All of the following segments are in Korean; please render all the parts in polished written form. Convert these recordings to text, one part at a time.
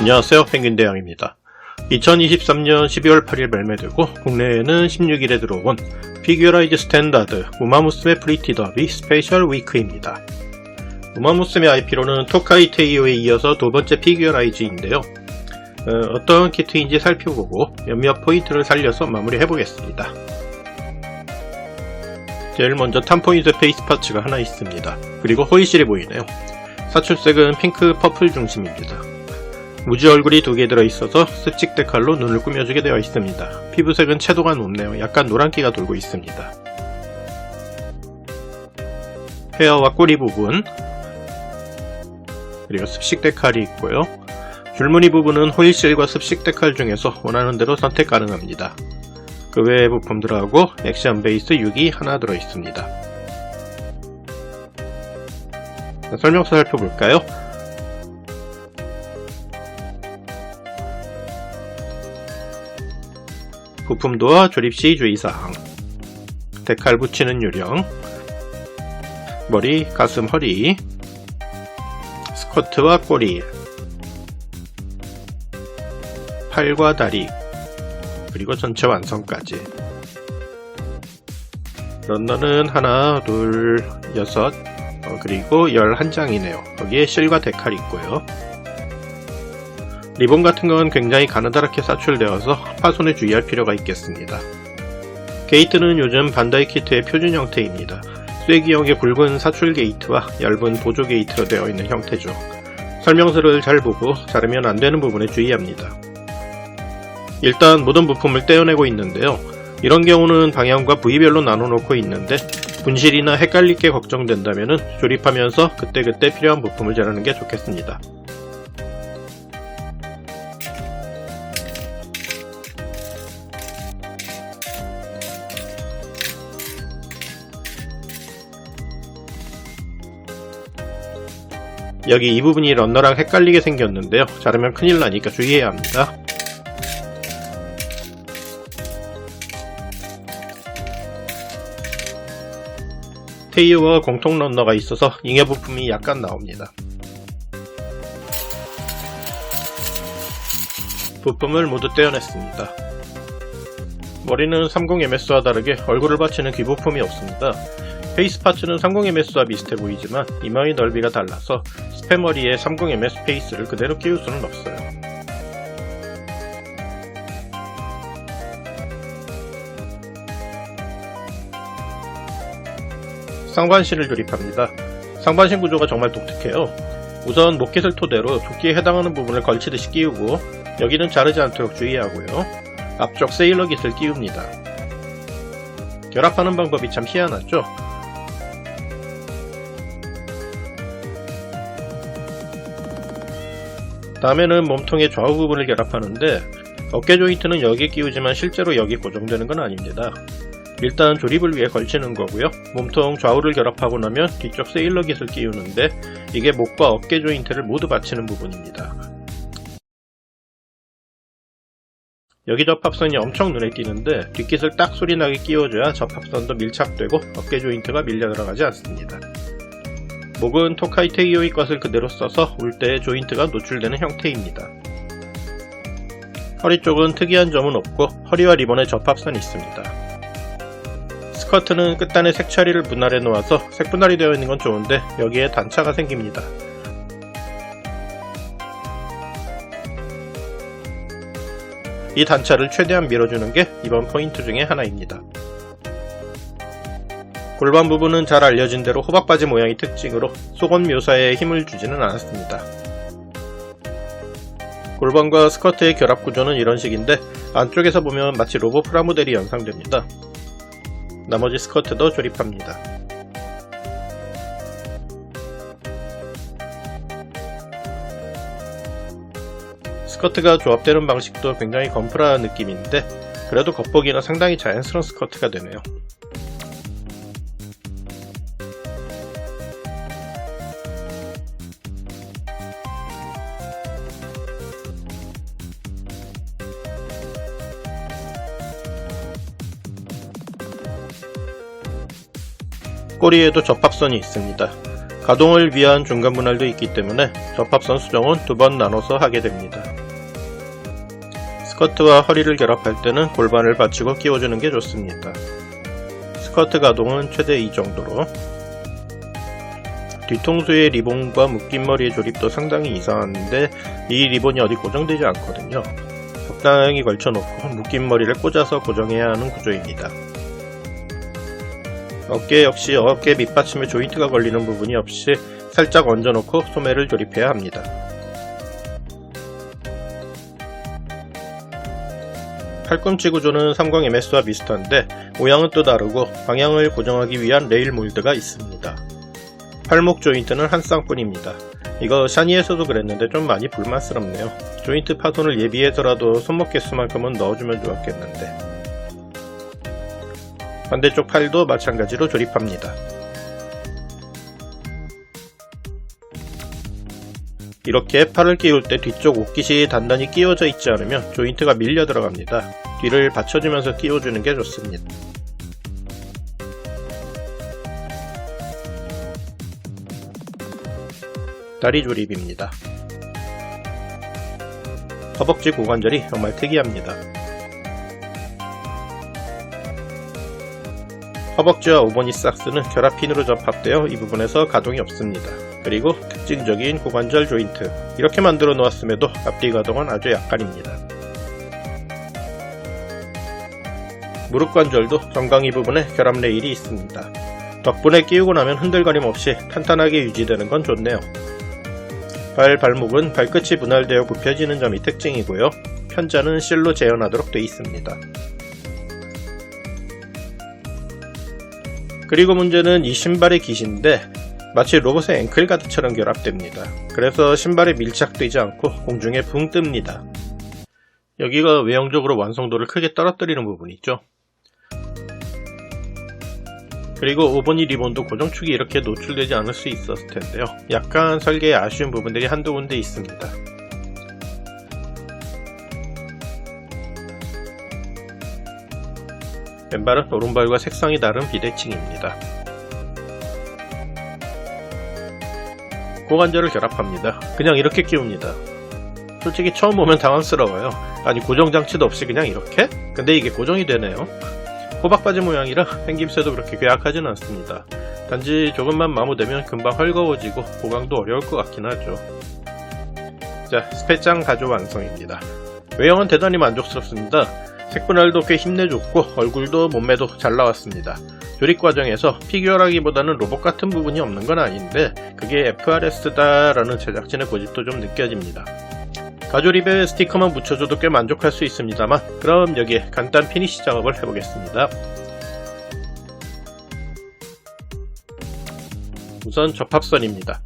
안녕하세요, 펭귄대왕입니다. 2023년 12월 8일 발매되고 국내에는 16일에 들어온 피규어라이즈 스탠다드 우마무스메 프리티 더비 스페셜 위크입니다. 우마무스메 IP로는 토카이 테이오에 이어서 두 번째 피규어라이즈인데요. 어떤 키트인지 살펴보고 몇몇 포인트를 살려서 마무리해보겠습니다. 제일 먼저 탐포인트 페이스 파츠가 하나 있습니다. 그리고 호이실이 보이네요. 사출색은 핑크 퍼플 중심입니다. 무지 얼굴이 두 개 들어있어서 습식 데칼로 눈을 꾸며주게 되어 있습니다. 피부색은 채도가 높네요. 약간 노란기가 돌고 있습니다. 헤어와 꼬리 부분, 그리고 습식 데칼이 있고요. 줄무늬 부분은 호일실과 습식 데칼 중에서 원하는 대로 선택 가능합니다. 그 외의 부품들하고 액션 베이스 6이 하나 들어있습니다. 설명서 살펴볼까요? 부품도와 조립시 주의사항, 데칼 붙이는 요령, 머리, 가슴, 허리, 스커트와 꼬리, 팔과 다리, 그리고 전체 완성까지. 런너는 하나, 둘, 여섯, 그리고 11장이네요. 거기에 실과 데칼이 있고요. 리본 같은 건 굉장히 가느다랗게 사출되어서 파손에 주의할 필요가 있겠습니다. 게이트는 요즘 반다이 키트의 표준 형태입니다. 쐐기형의 굵은 사출 게이트와 얇은 보조 게이트로 되어 있는 형태죠. 설명서를 잘 보고 자르면 안 되는 부분에 주의합니다. 일단 모든 부품을 떼어내고 있는데요. 이런 경우는 방향과 부위별로 나눠 놓고 있는데 분실이나 헷갈릴 게 걱정된다면 조립하면서 그때그때 필요한 부품을 자르는 게 좋겠습니다. 여기 이 부분이 런너랑 헷갈리게 생겼는데요. 자르면 큰일 나니까 주의해야 합니다. 테이어와 공통 런너가 있어서 잉여 부품이 약간 나옵니다. 부품을 모두 떼어냈습니다. 머리는 30MS와 다르게 얼굴을 받치는 귀부품이 없습니다. 페이스 파츠는 30MS와 비슷해 보이지만 이마의 넓이가 달라서 스팸 머리에 30MS 페이스를 그대로 끼울 수는 없어요. 상반신을 조립합니다. 상반신 구조가 정말 독특해요. 우선 모켓을 토대로 조끼에 해당하는 부분을 걸치듯이 끼우고 여기는 자르지 않도록 주의하고요. 앞쪽 세일러 깃을 끼웁니다. 결합하는 방법이 참 희한하죠? 다음에는 몸통의 좌우 부분을 결합하는데 어깨 조인트는 여기에 끼우지만 실제로 여기 고정되는 건 아닙니다. 일단 조립을 위해 걸치는 거고요. 몸통 좌우를 결합하고 나면 뒤쪽 세일러 깃을 끼우는데 이게 목과 어깨 조인트를 모두 받치는 부분입니다. 여기 접합선이 엄청 눈에 띄는데 뒷깃을 딱 소리나게 끼워줘야 접합선도 밀착되고 어깨 조인트가 밀려 들어가지 않습니다. 목은 토카이 테이오의 것을 그대로 써서 울 때 조인트가 노출되는 형태입니다. 허리 쪽은 특이한 점은 없고 허리와 리본에 접합선이 있습니다. 스커트는 끝단에 색처리를 분할해 놓아서 색분할이 되어 있는 건 좋은데 여기에 단차가 생깁니다. 이 단차를 최대한 밀어주는 게 이번 포인트 중에 하나입니다. 골반 부분은 잘 알려진 대로 호박바지 모양이 특징으로 속옷 묘사에 힘을 주지는 않았습니다. 골반과 스커트의 결합 구조는 이런 식인데 안쪽에서 보면 마치 로보 프라모델이 연상됩니다. 나머지 스커트도 조립합니다. 스커트가 조합되는 방식도 굉장히 건프라한 느낌인데 그래도 겉보기는 상당히 자연스러운 스커트가 되네요. 꼬리에도 접합선이 있습니다. 가동을 위한 중간 분할도 있기 때문에 접합선 수정은 2번 나눠서 하게 됩니다. 스커트와 허리를 결합할 때는 골반을 받치고 끼워주는 게 좋습니다. 스커트 가동은 최대 이 정도로. 뒤통수의 리본과 묶임머리의 조립도 상당히 이상한데 이 리본이 어디 고정되지 않거든요. 적당히 걸쳐놓고 묶임머리를 꽂아서 고정해야 하는 구조입니다. 어깨 역시 어깨 밑받침에 조인트가 걸리는 부분이 없이 살짝 얹어놓고 소매를 조립해야 합니다. 팔꿈치 구조는 30MS와 비슷한데 모양은 또 다르고 방향을 고정하기 위한 레일 몰드가 있습니다. 팔목 조인트는 한 쌍뿐입니다. 이거 샤니에서도 그랬는데 좀 많이 불만스럽네요. 조인트 파손을 예비해서라도 손목 개수만큼은 넣어주면 좋았겠는데. 반대쪽 팔도 마찬가지로 조립합니다. 이렇게 팔을 끼울 때 뒤쪽 옷깃이 단단히 끼워져 있지 않으면 조인트가 밀려 들어갑니다. 뒤를 받쳐주면서 끼워주는 게 좋습니다. 다리 조립입니다. 허벅지 고관절이 정말 특이합니다. 허벅지와 오버니삭스는 결합핀으로 접합되어 이 부분에서 가동이 없습니다. 그리고 특징적인 고관절 조인트, 이렇게 만들어 놓았음에도 앞뒤 가동은 아주 약간입니다. 무릎 관절도 정강이 부분에 결합 레일이 있습니다. 덕분에 끼우고 나면 흔들거림 없이 탄탄하게 유지되는 건 좋네요. 발목은 발끝이 분할되어 굽혀지는 점이 특징이고요. 편자는 실로 재현하도록 되어 있습니다. 그리고 문제는 이 신발의 깃인데 마치 로봇의 앵클가드처럼 결합됩니다. 그래서 신발에 밀착되지 않고 공중에 붕 뜹니다. 여기가 외형적으로 완성도를 크게 떨어뜨리는 부분이죠. 그리고 오버니 리본도 고정축이 이렇게 노출되지 않을 수 있었을 텐데요. 약간 설계에 아쉬운 부분들이 한두 군데 있습니다. 왼발은 오른발과 색상이 다른 비대칭입니다. 고관절을 결합합니다. 그냥 이렇게 끼웁니다. 솔직히 처음 보면 당황스러워요. 아니 고정장치도 없이 그냥 이렇게? 근데 이게 고정이 되네요. 호박바지 모양이라 생김새도 그렇게 괴악하진 않습니다. 단지 조금만 마모되면 금방 헐거워지고 보강도 어려울 것 같긴 하죠. 자, 스페짱 가조 완성입니다. 외형은 대단히 만족스럽습니다. 색분할도 꽤 힘내줬고 얼굴도 몸매도 잘 나왔습니다. 조립 과정에서 피규어라기보다는 로봇 같은 부분이 없는 건 아닌데 그게 FRS다 라는 제작진의 고집도 좀 느껴집니다. 가조립에 스티커만 붙여줘도 꽤 만족할 수 있습니다만 그럼 여기에 간단 피니시 작업을 해보겠습니다. 우선 접합선입니다.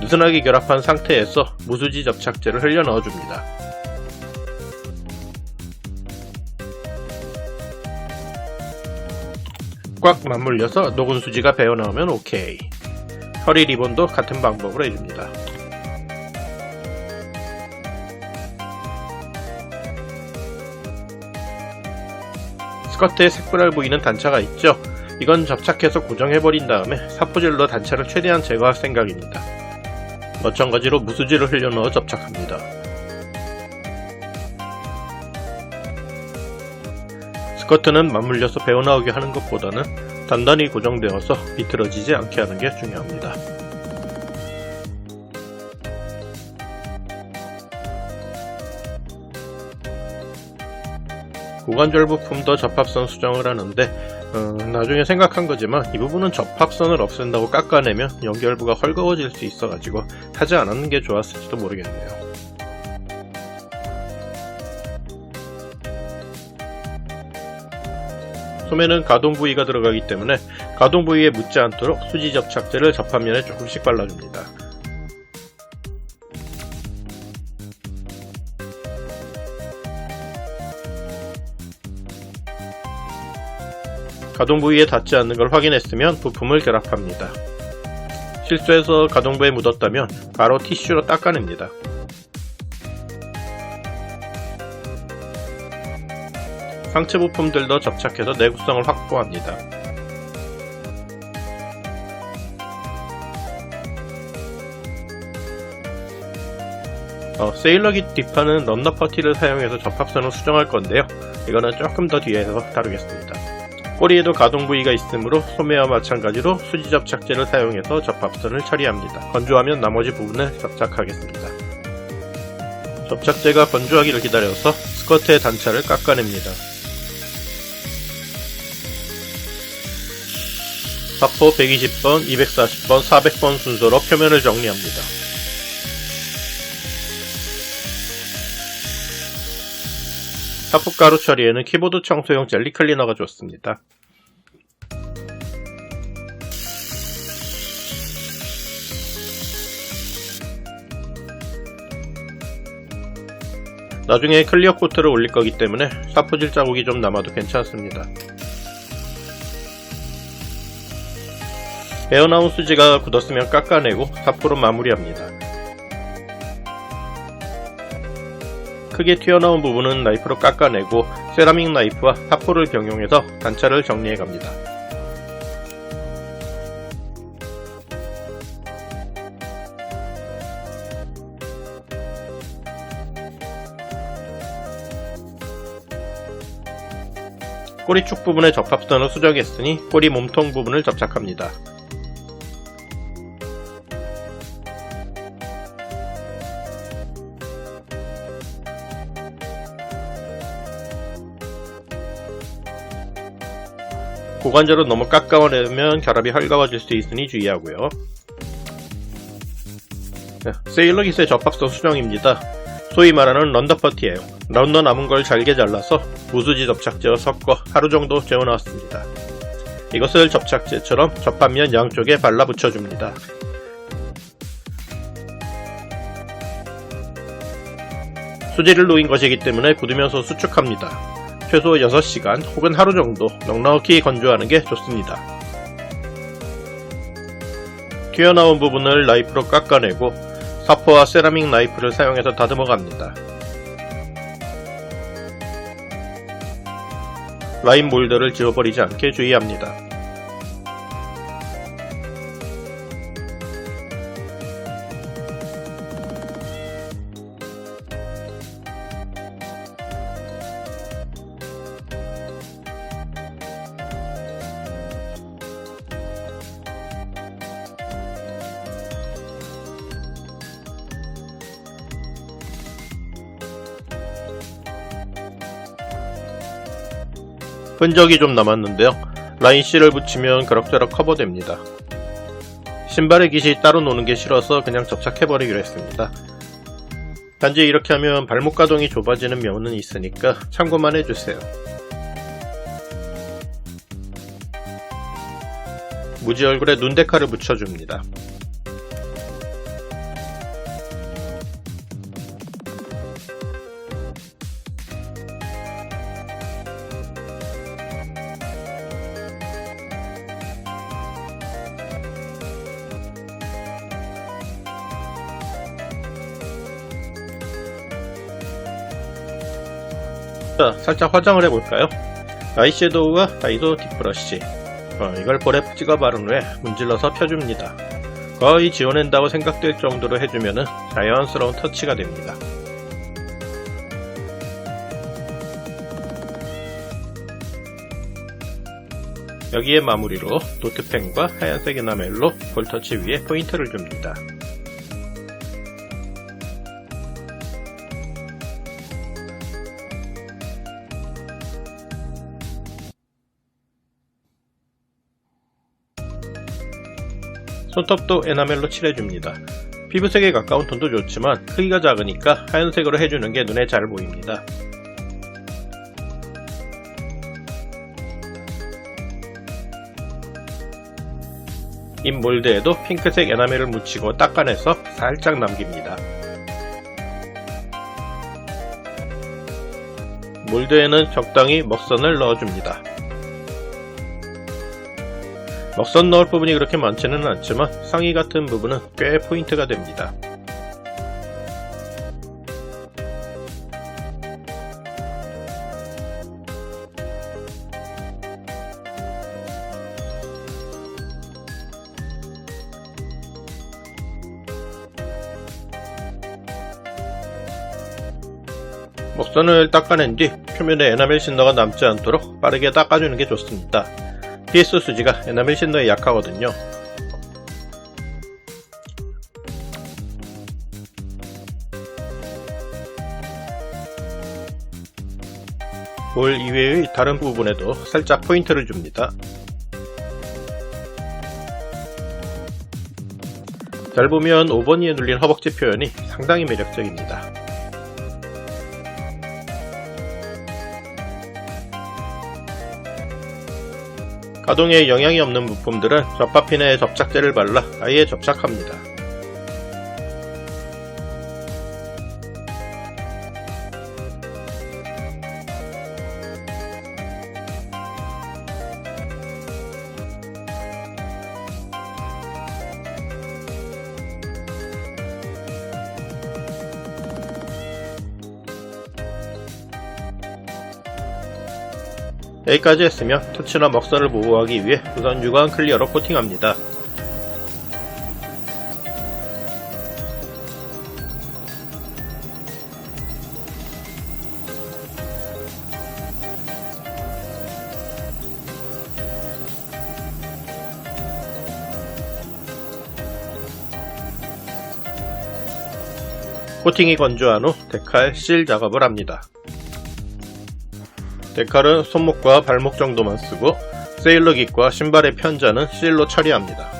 느슨하게 결합한 상태에서 무수지 접착제를 흘려 넣어줍니다. 꽉 맞물려서 녹은 수지가 배어나오면 오케이. 허리 리본도 같은 방법으로 해줍니다. 스커트에 색분할 부위는 단차가 있죠. 이건 접착해서 고정해버린 다음에 사포질로 단차를 최대한 제거할 생각입니다. 마찬가지로 무수지를 흘려 넣어 접착합니다. 스커트는 맞물려서 배어나오게 하는 것보다는 단단히 고정되어서 비틀어지지 않게 하는 게 중요합니다. 고관절 부품도 접합선 수정을 하는데 나중에 생각한 거지만 이 부분은 접합선을 없앤다고 깎아내면 연결부가 헐거워질 수 있어가지고 하지 않았는 게 좋았을지도 모르겠네요. 소매는 가동 부위가 들어가기 때문에 가동 부위에 묻지 않도록 수지 접착제를 접합면에 조금씩 발라줍니다. 가동 부위에 닿지 않는 걸 확인했으면 부품을 결합합니다. 실수해서 가동 부위에 묻었다면 바로 티슈로 닦아냅니다. 상체 부품들도 접착해서 내구성을 확보합니다. 세일러기 뒷판은 런너퍼티를 사용해서 접합선을 수정할 건데요. 이거는 조금 더 뒤에서 다루겠습니다. 꼬리에도 가동 부위가 있으므로 소매와 마찬가지로 수지 접착제를 사용해서 접합선을 처리합니다. 건조하면 나머지 부분을 접착하겠습니다. 접착제가 건조하기를 기다려서 스커트의 단차를 깎아냅니다. 사포 120번, 240번, 400번 순서로 표면을 정리합니다. 사포가루 처리에는 키보드 청소용 젤리 클리너가 좋습니다. 나중에 클리어 코트를 올릴 거기 때문에 사포질 자국이 좀 남아도 괜찮습니다. 베어나온 수지가 굳었으면 깎아내고 사포로 마무리합니다. 크게 튀어나온 부분은 나이프로 깎아내고 세라믹 나이프와 사포를 병용해서 단차를 정리해 갑니다. 꼬리축 부분의 접합선을 수정했으니 꼬리 몸통 부분을 접착합니다. 고관절은 너무 깎아내면 결합이 헐거워질 수 있으니 주의하고요. 세일러깃의 접합선 수정입니다. 소위 말하는 런더퍼티예요. 런너 남은 걸 잘게 잘라서 무수지 접착제와 섞어 하루 정도 재워놨습니다. 이것을 접착제처럼 접합면 양쪽에 발라 붙여줍니다. 수지를 놓인 것이기 때문에 굳으면서 수축합니다. 최소 6시간 혹은 하루 정도 넉넉히 건조하는 게 좋습니다. 튀어나온 부분을 나이프로 깎아내고 사포와 세라믹 나이프를 사용해서 다듬어 갑니다. 라인 몰드를 지워버리지 않게 주의합니다. 흔적이 좀 남았는데요. 라인 C를 붙이면 그럭저럭 커버됩니다. 신발의 깃이 따로 노는 게 싫어서 그냥 접착해버리기로 했습니다. 단지 이렇게 하면 발목 가동이 좁아지는 면은 있으니까 참고만 해주세요. 무지 얼굴에 눈데카를 붙여줍니다. 자, 살짝 화장을 해볼까요? 아이섀도우와 다이소 딥브러쉬 이걸 볼에 찍어 바른 후에 문질러서 펴줍니다. 거의 지워낸다고 생각될 정도로 해주면 자연스러운 터치가 됩니다. 여기에 마무리로 노트펜과 하얀색 에나멜로 볼터치 위에 포인트를 줍니다. 손톱도 에나멜로 칠해줍니다. 피부색에 가까운 톤도 좋지만 크기가 작으니까 하얀색으로 해주는 게 눈에 잘 보입니다. 입 몰드에도 핑크색 에나멜을 묻히고 닦아내서 살짝 남깁니다. 몰드에는 적당히 먹선을 넣어줍니다. 먹선 넣을 부분이 그렇게 많지는 않지만 상의 같은 부분은 꽤 포인트가 됩니다. 먹선을 닦아낸 뒤 표면에 에나멜 신너가 남지 않도록 빠르게 닦아주는 게 좋습니다. PS 수지가 에나멜 신너에 약하거든요. 볼 이외의 다른 부분에도 살짝 포인트를 줍니다. 잘 보면 5번이에 눌린 허벅지 표현이 상당히 매력적입니다. 가동에 영향이 없는 부품들은 접합핀에 접착제를 발라 아예 접착합니다. 여기까지 했으면 터치나 먹선을 보호하기 위해 우선 유광 클리어로 코팅합니다. 코팅이 건조한 후 데칼 실 작업을 합니다. 데칼은 손목과 발목 정도만 쓰고 세일러깃과 신발의 편자는 실로 처리합니다.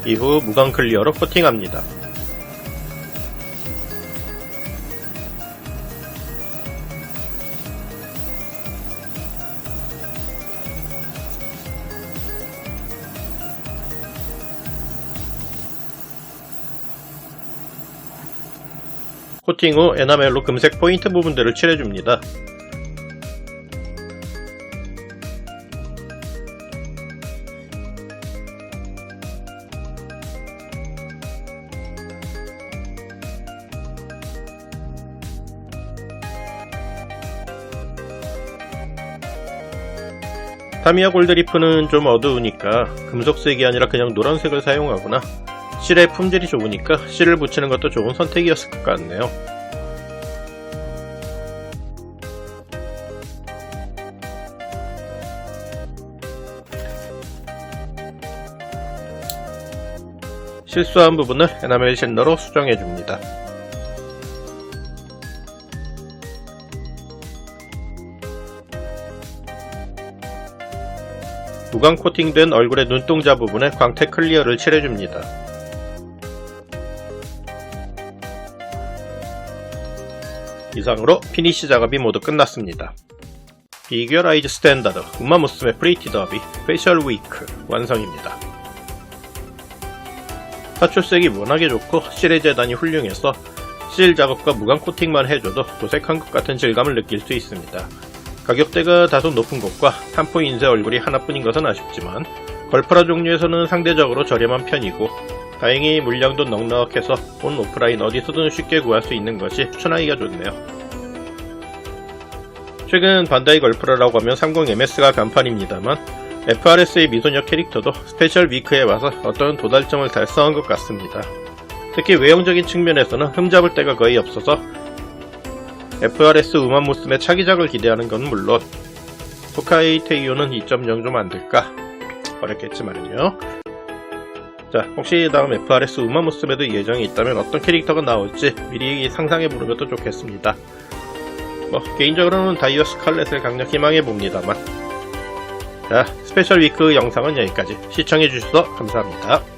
이후 무광 클리어로 코팅합니다. 코팅 후 에나멜로 금색 포인트 부분들을 칠해줍니다. 타미야 골드리프는 좀 어두우니까 금속색이 아니라 그냥 노란색을 사용하거나 실의 품질이 좋으니까 실을 붙이는 것도 좋은 선택이었을 것 같네요. 실수한 부분을 에나멜 샤이너로 수정해줍니다. 무광 코팅된 얼굴의 눈동자 부분에 광택 클리어를 칠해줍니다. 이상으로 피니시 작업이 모두 끝났습니다. 비규어 라이즈 스탠다드 우마무스메 프리티 더비 페이셜 위크 완성입니다. 사출색이 워낙에 좋고 실의 재단이 훌륭해서 실 작업과 무광 코팅만 해줘도 도색한 것 같은 질감을 느낄 수 있습니다. 가격대가 다소 높은 것과 탐포 인쇄 얼굴이 하나뿐인 것은 아쉽지만 걸프라 종류에서는 상대적으로 저렴한 편이고 다행히 물량도 넉넉해서 온 오프라인 어디서든 쉽게 구할 수 있는 것이 추천하기가 좋네요. 최근 반다이 걸프라라고 하면 30MS가 간판입니다만 FRS의 미소녀 캐릭터도 스페셜 위크에 와서 어떤 도달점을 달성한 것 같습니다. 특히 외형적인 측면에서는 흠잡을 데가 거의 없어서 FRS 우마무스메 차기작을 기대하는 건 물론 토카이 테이오는 2.0 좀 안될까? 어렵겠지만요. 자, 혹시 다음 FRS 우마무스메도 예정이 있다면 어떤 캐릭터가 나올지 미리 상상해보는 것도 좋겠습니다. 개인적으로는 다이어 스칼렛을 강력 희망해봅니다만. 자, 스페셜 위크 영상은 여기까지. 시청해주셔서 감사합니다.